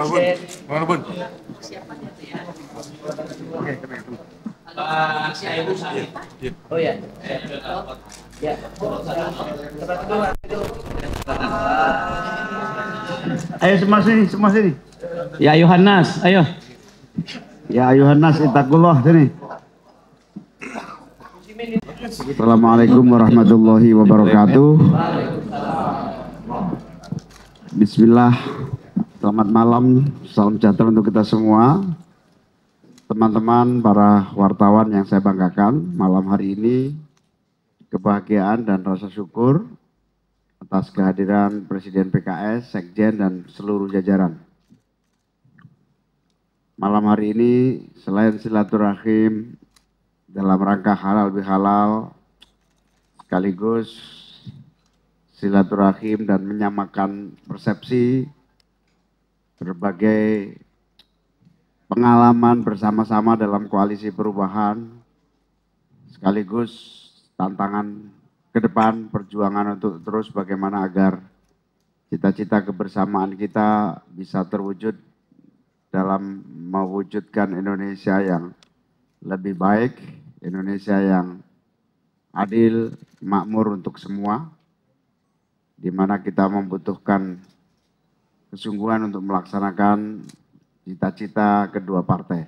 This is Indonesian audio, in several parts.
Presiden. Oh ya. Ya. Ayo semua sini. Ya Yohanes, ayo. Ya Yohanes, ittaqullah sini. Assalamualaikum warahmatullahi wabarakatuh. Bismillah. Selamat malam, salam sejahtera untuk kita semua. Teman-teman, para wartawan yang saya banggakan, malam hari ini kebahagiaan dan rasa syukur atas kehadiran Presiden PKS, Sekjen, dan seluruh jajaran. Malam hari ini selain silaturahim dalam rangka halal bihalal, sekaligus silaturahim dan menyamakan persepsi berbagai pengalaman bersama-sama dalam koalisi perubahan, sekaligus tantangan ke depan, perjuangan untuk terus bagaimana agar cita-cita kebersamaan kita bisa terwujud dalam mewujudkan Indonesia yang lebih baik, Indonesia yang adil, makmur untuk semua, di mana kita membutuhkan kesungguhan untuk melaksanakan cita-cita kedua partai.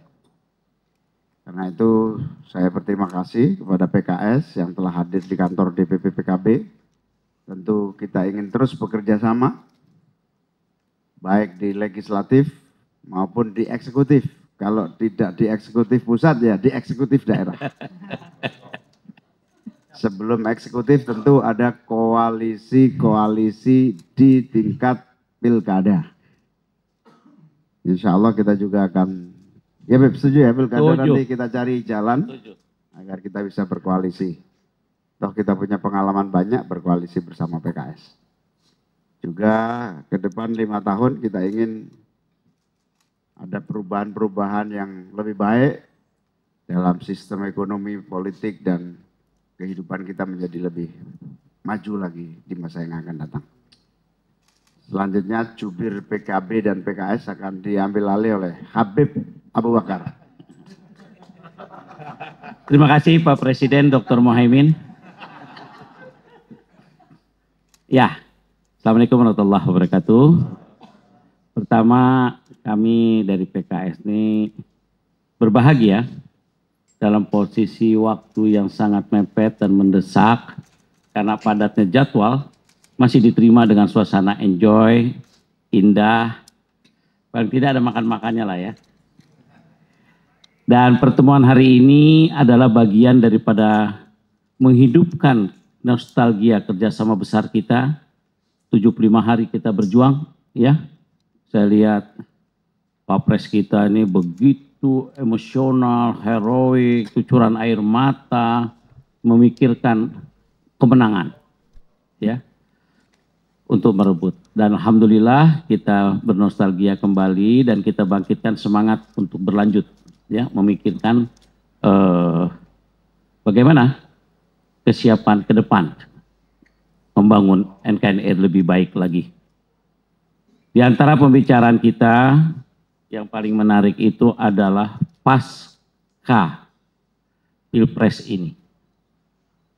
Karena itu saya berterima kasih kepada PKS yang telah hadir di kantor DPP PKB. Tentu kita ingin terus bekerja sama, baik di legislatif maupun di eksekutif. Kalau tidak di eksekutif pusat ya di eksekutif daerah. Sebelum eksekutif tentu ada koalisi-koalisi di tingkat pilkada. Insya Allah kita juga akan, ya Beb, setuju ya pilkada nanti kita cari jalan agar kita bisa berkoalisi. Toh kita punya pengalaman banyak berkoalisi bersama PKS. Juga ke depan 5 tahun kita ingin ada perubahan-perubahan yang lebih baik dalam sistem ekonomi, politik, dan kehidupan kita menjadi lebih maju lagi di masa yang akan datang. Selanjutnya jubir PKB dan PKS akan diambil alih oleh Habib Abu Bakar. Terima kasih Pak Presiden Dr. Muhaimin. Ya, Assalamualaikum warahmatullahi wabarakatuh. Pertama, kami dari PKS ini berbahagia dalam posisi waktu yang sangat mepet dan mendesak karena padatnya jadwal masih diterima dengan suasana enjoy, indah, paling tidak ada makan-makannya lah ya. Dan pertemuan hari ini adalah bagian daripada menghidupkan nostalgia kerjasama besar kita, 75 hari kita berjuang ya. Saya lihat Wapres kita ini begitu emosional, heroik, cucuran air mata, memikirkan kemenangan ya. Untuk merebut. Dan alhamdulillah kita bernostalgia kembali dan kita bangkitkan semangat untuk berlanjut ya, memikirkan bagaimana kesiapan ke depan membangun NKRI lebih baik lagi. Di antara pembicaraan kita yang paling menarik itu adalah pasca Pilpres ini.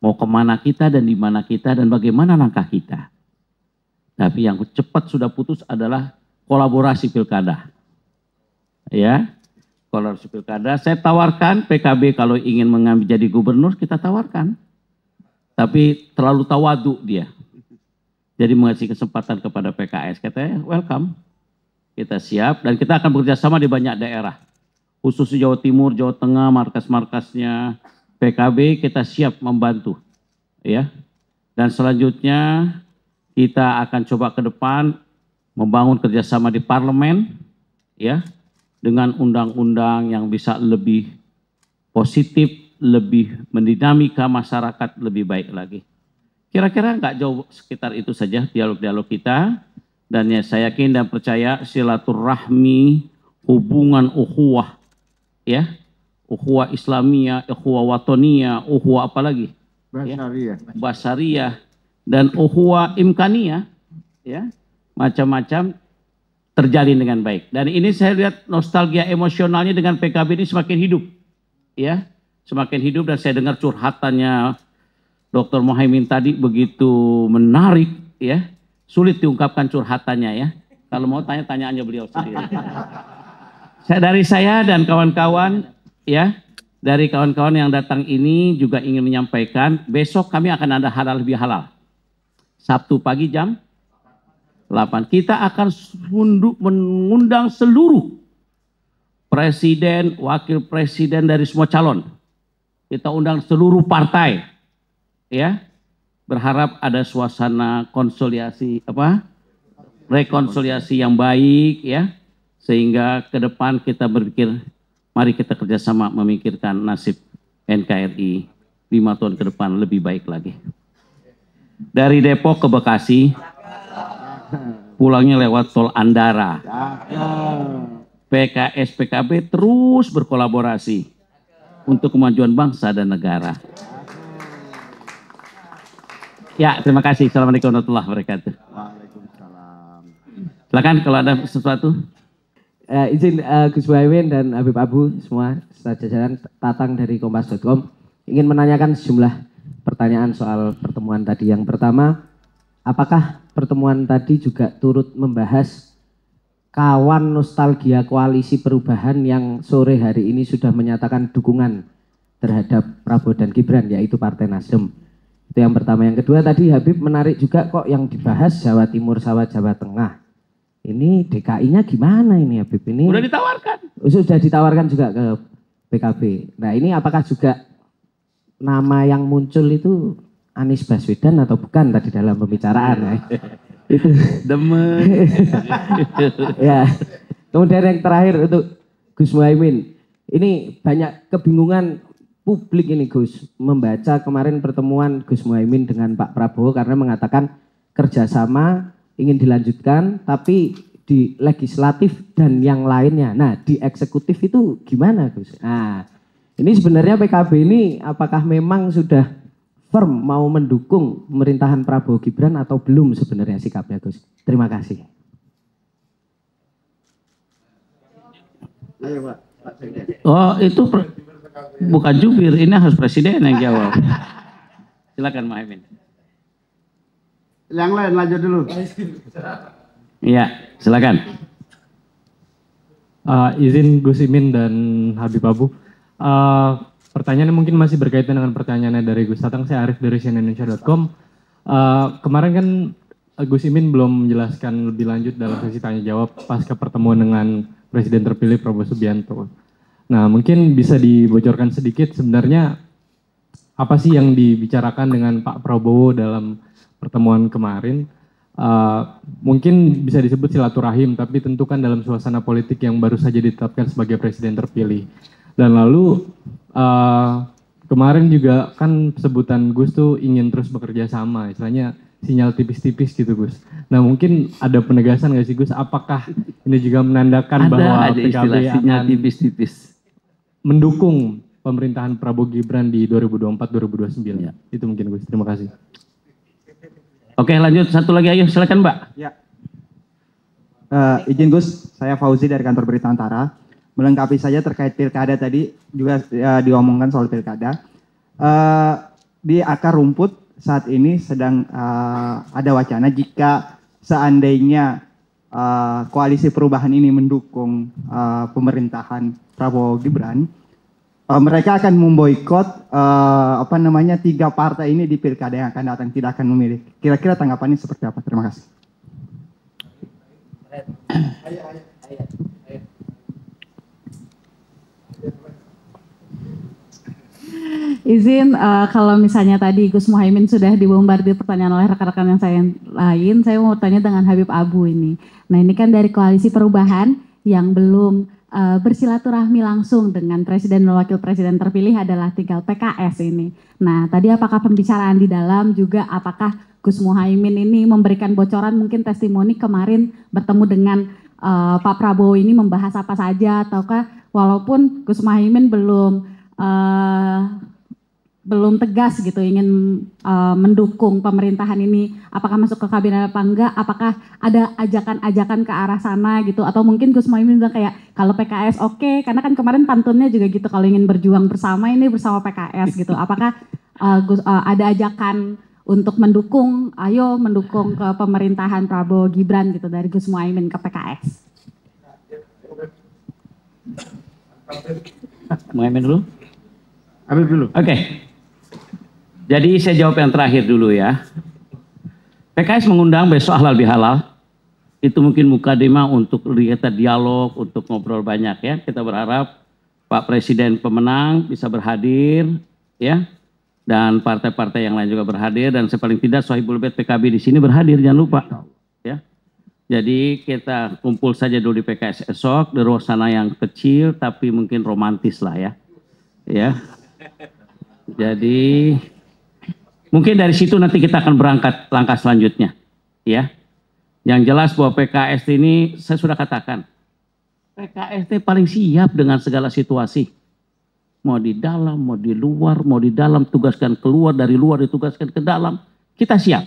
Mau kemana kita dan di mana kita dan bagaimana langkah kita. Tapi yang cepat sudah putus adalah kolaborasi pilkada. Ya, kolaborasi pilkada. Saya tawarkan PKB kalau ingin mengambil jadi gubernur kita tawarkan. Tapi terlalu tawadu dia. Jadi mengasih kesempatan kepada PKS. Katanya welcome. Kita siap dan kita akan bekerja sama di banyak daerah. Khusus di Jawa Timur, Jawa Tengah, markas-markasnya PKB kita siap membantu. Ya. Dan selanjutnya kita akan coba ke depan membangun kerjasama di parlemen, ya, dengan undang-undang yang bisa lebih positif, lebih mendinamika masyarakat lebih baik lagi. Kira-kira nggak jauh sekitar itu saja dialog-dialog kita, dan ya saya yakin dan percaya silaturahmi, hubungan ukhuwah, ya, ukhuwah Islamiyah, ukhuwah Watoniyah, ukhuwah apa lagi? Basariyah. Ya, Basariyah. Dan ukhuwah imkaniyah, ya, macam-macam terjalin dengan baik. Dan ini saya lihat nostalgia emosionalnya dengan PKB ini semakin hidup, ya, semakin hidup. Dan saya dengar curhatannya Dr. Muhaimin tadi begitu menarik, ya, sulit diungkapkan curhatannya, ya. Kalau mau tanya aja beliau sendiri. Dari saya dan kawan-kawan, ya, dari kawan-kawan yang datang ini juga ingin menyampaikan, besok kami akan ada halal lebih halal. Sabtu pagi jam 8. Kita akan mengundang seluruh presiden, wakil presiden dari semua calon. Kita undang seluruh partai, ya. Berharap ada suasana rekonsiliasi yang baik, ya. Sehingga ke depan kita berpikir, mari kita kerjasama memikirkan nasib NKRI 5 tahun ke depan lebih baik lagi. Dari Depok ke Bekasi, pulangnya lewat tol Andara. PKS PKB terus berkolaborasi untuk kemajuan bangsa dan negara. Ya, terima kasih. Assalamualaikum warahmatullahi wabarakatuh. Waalaikumsalam. Silakan kalau ada sesuatu. Izin Gus Muhaimin dan Habib Abu semua jajaran Tatang dari Kompas.com ingin menanyakan sejumlah pertanyaan soal pertemuan tadi. Yang pertama, apakah pertemuan tadi juga turut membahas kawan nostalgia koalisi perubahan yang sore hari ini sudah menyatakan dukungan terhadap Prabowo dan Gibran, yaitu Partai Nasdem? Itu yang pertama. Yang kedua, tadi Habib menarik juga kok yang dibahas Jawa Timur sama Jawa Tengah. Ini DKI-nya gimana ini Habib? Ini Sudah ditawarkan. Sudah ditawarkan juga ke PKB. Nah ini apakah juga nama yang muncul itu Anies Baswedan atau bukan tadi dalam pembicaraan? Itu Demen. ya. Kemudian yang terakhir untuk Gus Muhaimin. Ini banyak kebingungan publik ini Gus. Membaca kemarin pertemuan Gus Muhaimin dengan Pak Prabowo karena mengatakan kerjasama ingin dilanjutkan, tapi di legislatif dan yang lainnya. Nah, di eksekutif itu gimana, Gus? Nah, ini sebenarnya PKB ini apakah memang sudah firm mau mendukung pemerintahan Prabowo Gibran atau belum sebenarnya sikapnya, Gus? Terima kasih. Ayo, Pak. Oh, itu bukan jubir, ini harus presiden yang jawab. Silakan Muhaimin. Yang lain lanjut dulu. Iya, silakan. Izin Gus Imin dan Habib Abu. Pertanyaannya mungkin masih berkaitan dengan pertanyaannya dari Gus Tatang. Saya Arif dari cnnindonesia.com. Kemarin kan Gus Imin belum menjelaskan lebih lanjut dalam sesi tanya jawab pasca pertemuan dengan Presiden terpilih Prabowo Subianto. Nah, mungkin bisa dibocorkan sedikit sebenarnya apa sih yang dibicarakan dengan Pak Prabowo dalam pertemuan kemarin. Mungkin bisa disebut silaturahim, tapi tentu kan dalam suasana politik yang baru saja ditetapkan sebagai presiden terpilih. Dan lalu kemarin juga kan sebutan Gus tuh ingin terus bekerja sama, istilahnya sinyal tipis-tipis gitu Gus. Nah mungkin ada penegasan nggak sih Gus, apakah ini juga menandakan bahwa PKB sinyal akan tipis-tipis mendukung pemerintahan Prabowo Gibran di 2024-2029? Ya. Itu mungkin Gus, terima kasih. Oke, lanjut satu lagi, ayo silakan Mbak. Ya. Izin Gus, saya Fauzi dari kantor Berita Antara. Melengkapi saja terkait pilkada tadi juga diomongkan soal pilkada. Di akar rumput saat ini sedang ada wacana jika seandainya koalisi perubahan ini mendukung pemerintahan Prabowo Gibran, mereka akan memboikot 3 partai ini di pilkada yang akan datang, tidak akan memilih. Kira-kira tanggapannya seperti apa? Terima kasih. Izin kalau misalnya tadi Gus Muhaimin sudah dibombardir pertanyaan oleh rekan-rekan yang lain, saya mau tanya dengan Habib Abu ini. Nah ini kan dari koalisi perubahan yang belum bersilaturahmi langsung dengan presiden dan wakil presiden terpilih adalah tinggal PKS ini. Nah tadi apakah pembicaraan di dalam juga apakah Gus Muhaimin ini memberikan bocoran mungkin testimoni kemarin bertemu dengan Pak Prabowo ini membahas apa saja, ataukah walaupun Gus Muhaimin belum belum tegas gitu ingin mendukung pemerintahan ini, apakah masuk ke kabinet apa enggak, apakah ada ajakan-ajakan ke arah sana gitu, atau mungkin Gus Muhaimin bilang kayak kalau PKS oke, karena kan kemarin pantunnya juga gitu kalau ingin berjuang bersama ini bersama PKS gitu, apakah ada ajakan untuk mendukung, ayo mendukung ke pemerintahan Prabowo Gibran gitu dari Gus Muhaimin ke PKS? Muhaimin dulu? Habib dulu. Oke. Jadi saya jawab yang terakhir dulu ya. PKS mengundang besok halal bihalal. Itu mungkin mukadimah untuk kita dialog, untuk ngobrol banyak ya. Kita berharap Pak Presiden pemenang bisa berhadir ya. Dan partai-partai yang lain juga berhadir, dan sepaling tidak Sohibul Bait PKB di sini berhadir, jangan lupa ya. Jadi kita kumpul saja dulu di PKS esok, di ruang yang kecil tapi mungkin romantis lah ya. Ya. Jadi mungkin dari situ nanti kita akan berangkat langkah selanjutnya ya. Yang jelas bahwa PKS ini saya sudah katakan, PKS paling siap dengan segala situasi. Mau di dalam, mau di luar, mau di dalam tugaskan keluar, dari luar ditugaskan ke dalam, kita siap.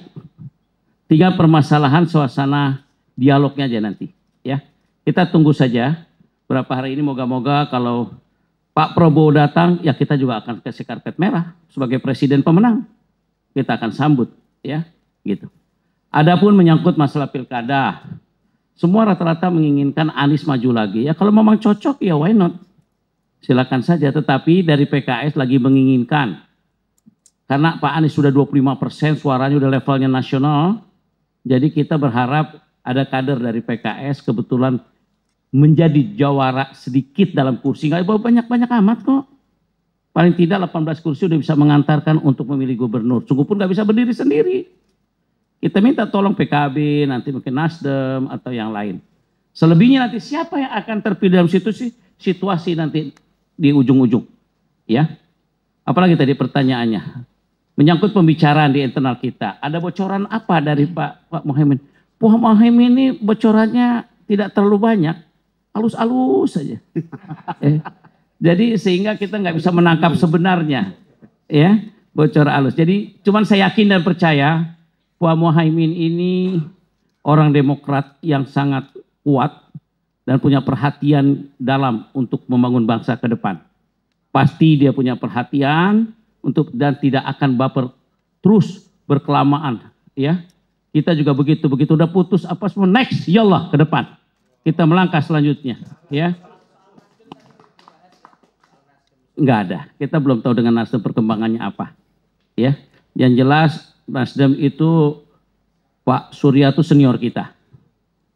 Tinggal permasalahan suasana dialognya aja nanti ya. Kita tunggu saja berapa hari ini, moga-moga kalau Pak Prabowo datang ya kita juga akan kasih karpet merah sebagai presiden pemenang. Kita akan sambut ya gitu. Adapun menyangkut masalah pilkada, semua rata-rata menginginkan Anies maju lagi. Ya kalau memang cocok ya why not? Silakan saja, tetapi dari PKS lagi menginginkan. Karena Pak Anies sudah 25%, suaranya udah levelnya nasional. Jadi kita berharap ada kader dari PKS kebetulan menjadi jawara sedikit dalam kursi. Nggak bawa banyak-banyak amat kok. Paling tidak 18 kursi udah bisa mengantarkan untuk memilih gubernur. Sungguh pun nggak bisa berdiri sendiri. Kita minta tolong PKB, nanti mungkin Nasdem atau yang lain. Selebihnya nanti siapa yang akan terpilih dalam situasi nanti di ujung-ujung, ya. Apalagi tadi pertanyaannya, menyangkut pembicaraan di internal kita, ada bocoran apa dari Pak Muhaimin? Pak Muhaimin ini bocorannya tidak terlalu banyak, halus-halus saja. Jadi sehingga kita nggak bisa menangkap sebenarnya, ya, bocor halus. Jadi cuman saya yakin dan percaya Pak Muhaimin ini orang Demokrat yang sangat kuat dan punya perhatian dalam untuk membangun bangsa ke depan. Pasti dia punya perhatian untuk dan tidak akan baper terus berkelamaan ya. Kita juga begitu udah putus apa semua next yallah ke depan. Kita melangkah selanjutnya ya. Enggak ada. Kita belum tahu dengan Nasdem perkembangannya apa. Ya. Yang jelas Nasdem itu Pak Surya itu senior kita.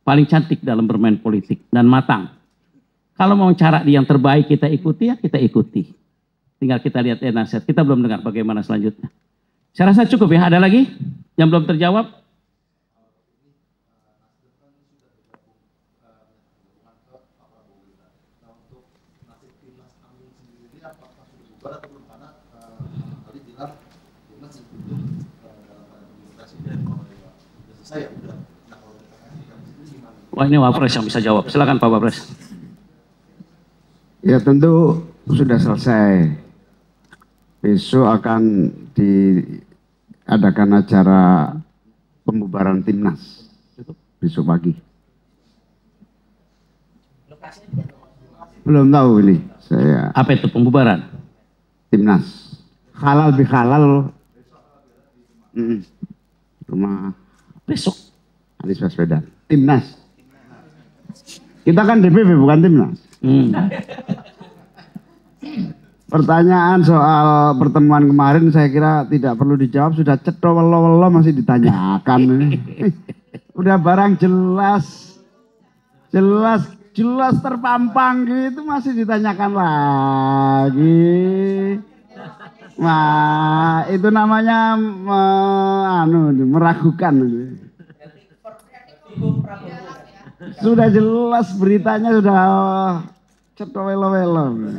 Paling cantik dalam bermain politik dan matang. Kalau mau cara yang terbaik kita ikuti ya kita ikuti. Tinggal kita lihat nasihat. Kita belum dengar bagaimana selanjutnya. Saya rasa cukup ya. Ada lagi yang belum terjawab? Wah ini Wapres yang bisa jawab. Silakan Pak Wapres. Ya tentu sudah selesai. Besok akan diadakan acara pembubaran Timnas. Besok pagi. Belum tahu ini saya. Apa itu pembubaran? Timnas. Halal bihalal. Rumah Besok. Anies Baswedan. Timnas. Kita kan DPP bukan Timnas. Pertanyaan soal pertemuan kemarin saya kira tidak perlu dijawab, sudah cetho welo-welo masih ditanyakan. Udah barang jelas terpampang gitu masih ditanyakan lagi. Wah, itu namanya meragukan. Sudah jelas beritanya sudah cetho welo-welo.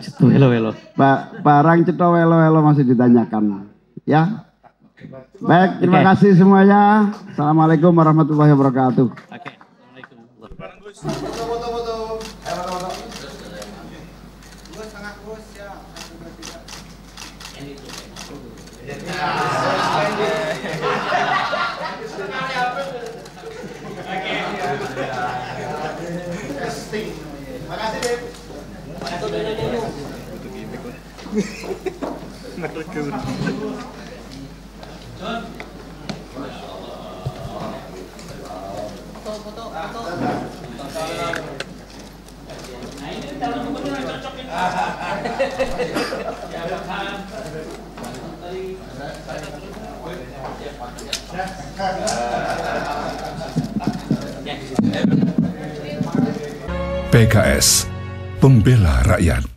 Cetho welo-welo. Barang cetho welo-welo masih ditanyakan. Ya. Baik, terima kasih semuanya. Assalamualaikum warahmatullahi wabarakatuh. Oke. Assalamualaikum. PKS, pembela rakyat.